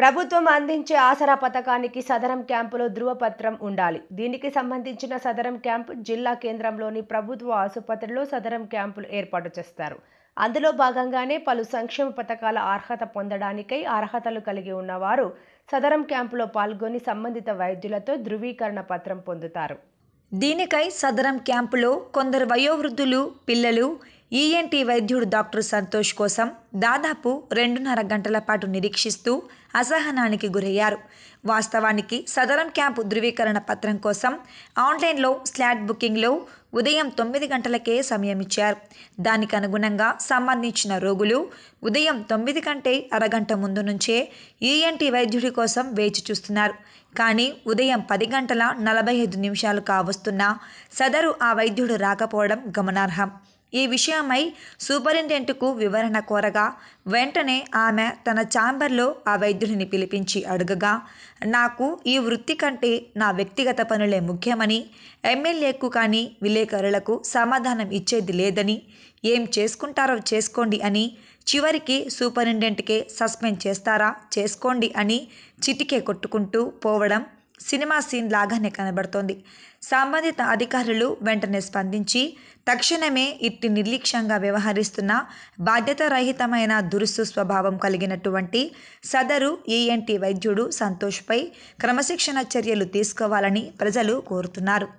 ప్రభుత్వం అందించే ఆసరా పథకానికి సదరం క్యాంపులో ధృవపత్రం ఉండాలి. దీనికి సంబంధించిన సదరం క్యాంపు జిల్లా కేంద్రంలోని ప్రభుత్వ ఆసుపత్రిలో సదరం క్యాంపులు ఏర్పాటు చేస్తారు. అందులో భాగంగానే పలు సంక్షేమ పథకాల అర్హత పొందడానికై అర్హతలు కలిగి ఉన్నవారు సదరం క్యాంపులో పాల్గొని సంబంధిత వైద్యులతో ధృవీకరణ పత్రం పొందుతారు. దీనికై సదరం క్యాంపులో కొందరు వయోవృద్ధులు, పిల్లలు, ఈఎన్టీ వైద్యుడు డాక్టర్ సంతోష్ కోసం దాదాపు 2.5 గంటల పాటు నిరీక్షిస్తూ అసహనానికి గురయ్యారు. వాస్తవానికి సదరం క్యాంపు ధృవీకరణ పత్రం కోసం ఆన్లైన్లో స్లాట్ బుకింగ్లో ఉదయం 9 గంటలకే సమయం ఇచ్చారు. దానికి అనుగుణంగా సంబంధించిన రోగులు ఉదయం 9 కంటే అరగంట ముందు నుంచే ఈఎన్టీ వైద్యుడి కోసం వేచి చూస్తున్నారు. కానీ ఉదయం 10 గంటల 45 నిమిషాలు కావస్తున్నా సదరు ఆ వైద్యుడు రాకపోవడం గమనార్హం. ఈ విషయమై సూపరింటెండెంట్కు వివరణ కోరగా వెంటనే ఆమె తన ఛాంబర్లో ఆ వైద్యుడిని పిలిపించి అడగగా, నాకు ఈ వృత్తి కంటే నా వ్యక్తిగత పనులే ముఖ్యమని, ఎమ్మెల్యేకు కానీ విలేకరులకు సమాధానం ఇచ్చేది లేదని, ఏం చేసుకుంటారో చేసుకోండి అని, చివరికి సూపరింటెండెంట్కే సస్పెండ్ చేస్తారా చేసుకోండి అని చిటికే కొట్టుకుంటూ పోవడం సినిమా సీన్ లాగానే కనబడుతోంది. సంబంధిత అధికారులు వెంటనే స్పందించి తక్షణమే ఇట్టి నిర్లక్ష్యంగా వ్యవహరిస్తున్న బాధ్యతారహితమైన దురుసు స్వభావం కలిగినటువంటి సదరు ఈఎన్టీ వైద్యుడు సంతోష్పై క్రమశిక్షణ చర్యలు తీసుకోవాలని ప్రజలు కోరుతున్నారు.